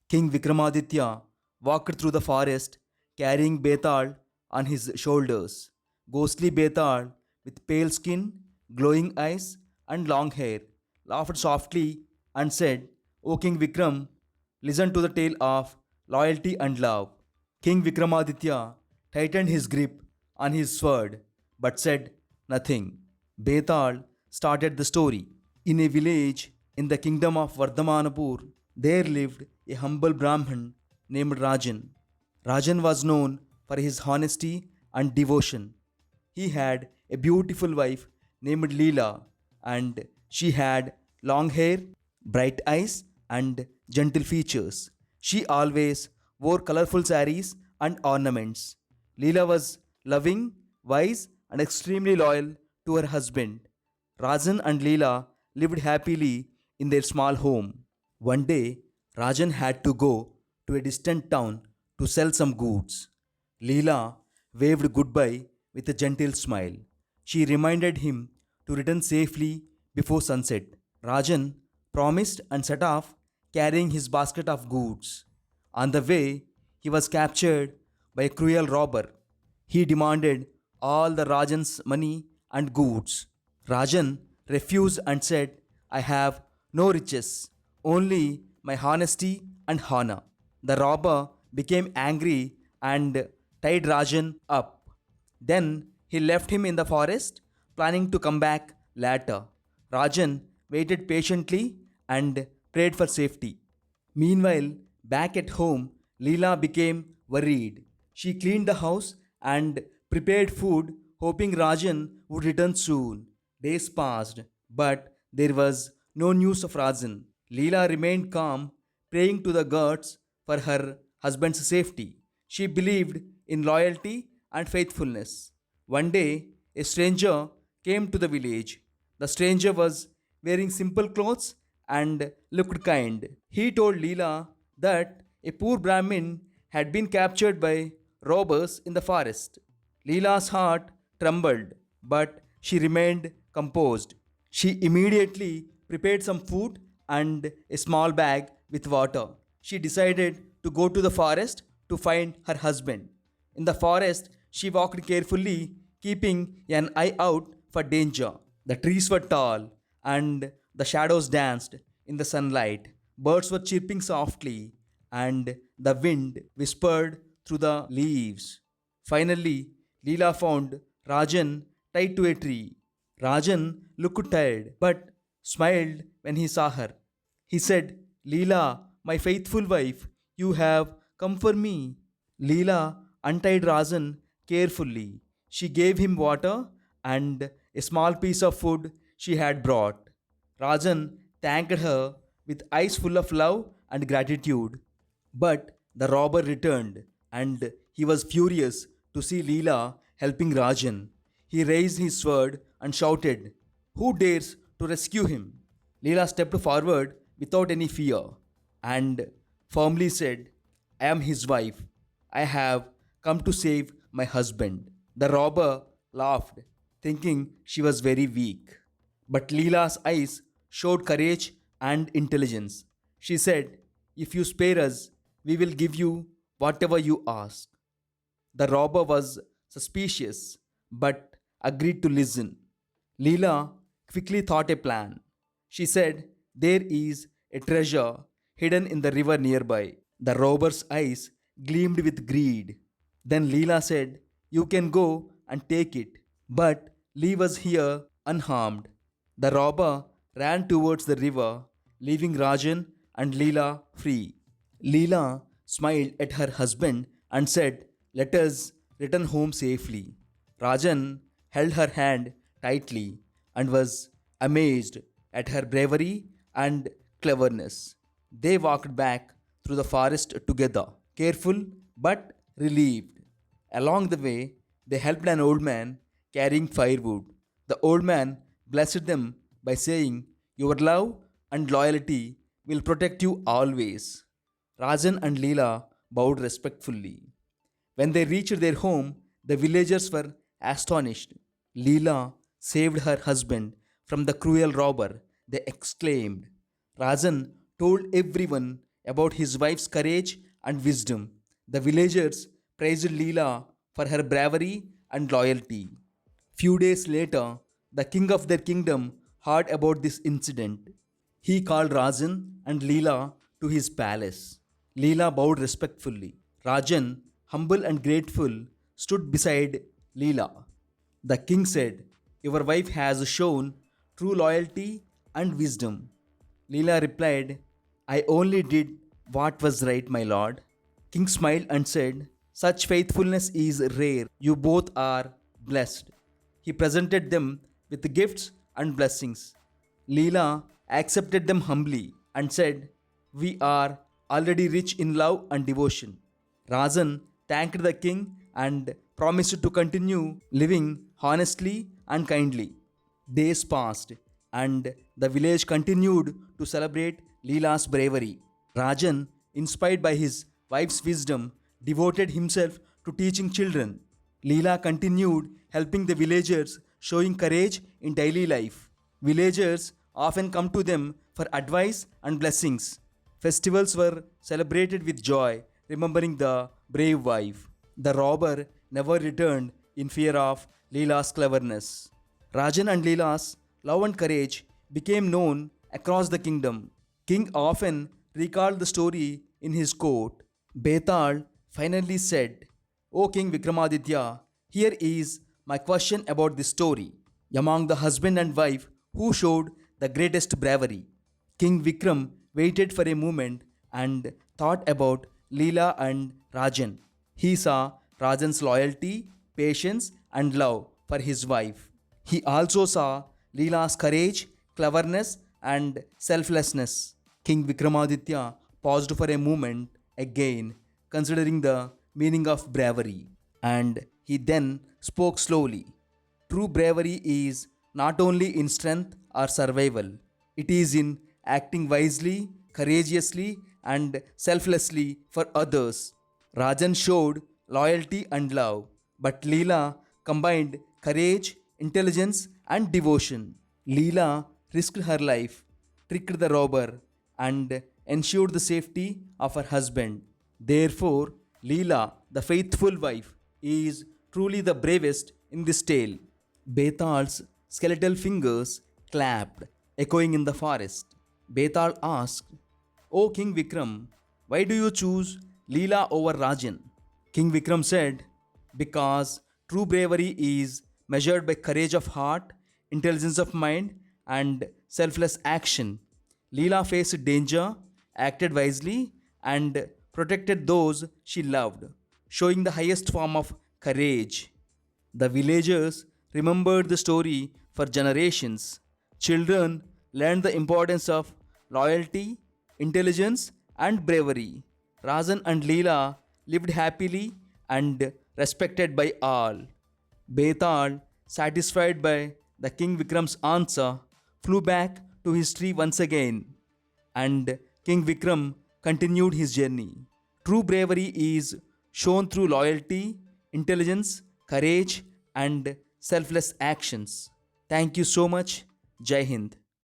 King Vikramaditya walked through the forest carrying Betal on his shoulders. Ghostly Betal, with pale skin, glowing eyes, and long hair, laughed softly and said, O King Vikram, listen to the tale of loyalty and love. King Vikramaditya tightened his grip on his sword but said nothing. Betal started the story. In a village in the kingdom of Vardhamanapur, there lived a humble Brahmin named Rajan. Rajan was known for his honesty and devotion. He had a beautiful wife named Leela, and she had long hair, bright eyes, and gentle features. She always wore colorful saris and ornaments. Leela was loving, wise, and extremely loyal to her husband. Rajan and Leela lived happily in their small home. One day, Rajan had to go to a distant town to sell some goods. Leela waved goodbye with a gentle smile. She reminded him to return safely before sunset. Rajan promised and set off carrying his basket of goods. On the way, he was captured by a cruel robber. He demanded all the Rajan's money and goods. Rajan refused and said, I have no riches, only my honesty and honor. The robber became angry and tied Rajan up. Then he left him in the forest, planning to come back later. Rajan waited patiently and prayed for safety. Meanwhile, back at home, Leela became worried. She cleaned the house and prepared food, hoping Rajan would return soon. Days passed, but there was no news of Rajan. Leela remained calm, praying to the gods for her husband's safety. She believed in loyalty and faithfulness. One day, a stranger came to the village. The stranger was wearing simple clothes and looked kind. He told Leela that a poor Brahmin had been captured by robbers in the forest. Leela's heart trembled, but she remained composed. She immediately prepared some food and a small bag with water. She decided to go to the forest to find her husband. In the forest, she walked carefully, keeping an eye out for danger. The trees were tall and the shadows danced in the sunlight. Birds were chirping softly and the wind whispered through the leaves. Finally, Leela found Rajan tied to a tree. Rajan looked tired but smiled when he saw her. He said, Leela, my faithful wife, you have come for me. Leela untied Rajan carefully. She gave him water and a small piece of food she had brought. Rajan thanked her with eyes full of love and gratitude. But the robber returned, and he was furious to see Leela helping Rajan. He raised his sword and shouted, Who dares to rescue him? Leela stepped forward without any fear and firmly said, I am his wife. I have come to save my husband. The robber laughed, thinking she was very weak. But Leela's eyes showed courage and intelligence. She said, If you spare us, we will give you whatever you ask. The robber was suspicious but agreed to listen. Leela quickly thought a plan. She said, There is a treasure hidden in the river nearby. The robber's eyes gleamed with greed. Then Leela said, You can go and take it, but leave us here unharmed. The robber ran towards the river, leaving Rajan and Leela free. Leela smiled at her husband and said, Let us return home safely. Rajan held her hand tightly and was amazed at her bravery and cleverness. They walked back through the forest together, careful but relieved. Along the way, they helped an old man carrying firewood. The old man blessed them by saying, Your love and loyalty will protect you always. Rajan and Leela bowed respectfully. When they reached their home, the villagers were astonished. Leela saved her husband from the cruel robber, they exclaimed. Rajan told everyone about his wife's courage and wisdom. The villagers praised Leela for her bravery and loyalty. Few days later, the king of their kingdom heard about this incident. He called Rajan and Leela to his palace. Leela bowed respectfully. Rajan, humble and grateful, stood beside Leela. The king said, "Your wife has shown true loyalty and wisdom." Leela replied, "I only did what was right, my lord." King smiled and said, "Such faithfulness is rare. You both are blessed." He presented them with gifts and blessings. Leela accepted them humbly and said, "We are already rich in love and devotion." Rajan thanked the king and promised to continue living honestly and kindly. Days passed, and the village continued to celebrate Leela's bravery. Rajan, inspired by his wife's wisdom, devoted himself to teaching children. Leela continued helping the villagers, showing courage in daily life. Villagers often come to them for advice and blessings. Festivals were celebrated with joy, remembering the brave wife. The robber never returned in fear of Leela's cleverness. Rajan and Leela's love and courage became known across the kingdom. King often recalled the story in his court. Betal finally said, "O King Vikramaditya, here is my question about this story. Among the husband and wife who showed the greatest bravery?" King Vikram waited for a moment and thought about Leela and Rajan. He saw Rajan's loyalty, patience, and love for his wife. He also saw Leela's courage, cleverness, and selflessness. King Vikramaditya paused for a moment again, considering the meaning of bravery, and he then spoke slowly. True bravery is not only in strength or survival, it is in acting wisely, courageously, and selflessly for others. Rajan showed loyalty and love, but Leela combined courage, intelligence, and devotion. Leela risked her life, tricked the robber, and ensured the safety of her husband. Therefore, Leela, the faithful wife, is truly the bravest in this tale. Betal's skeletal fingers clapped, echoing in the forest. Betal asked, "O King Vikram, why do you choose Leela over Rajan?" King Vikram said, "Because true bravery is measured by courage of heart, intelligence of mind, and selfless action. Leela faced danger, acted wisely, and protected those she loved, showing the highest form of courage." The villagers remembered the story for generations. Children learned the importance of loyalty, intelligence, and bravery. Rajan and Leela lived happily and respected by all. Betal, satisfied by the King Vikram's answer, flew back to his tree once again, and King Vikram continued his journey. True bravery is shown through loyalty, intelligence, courage, and selfless actions. Thank you so much. Jai Hind.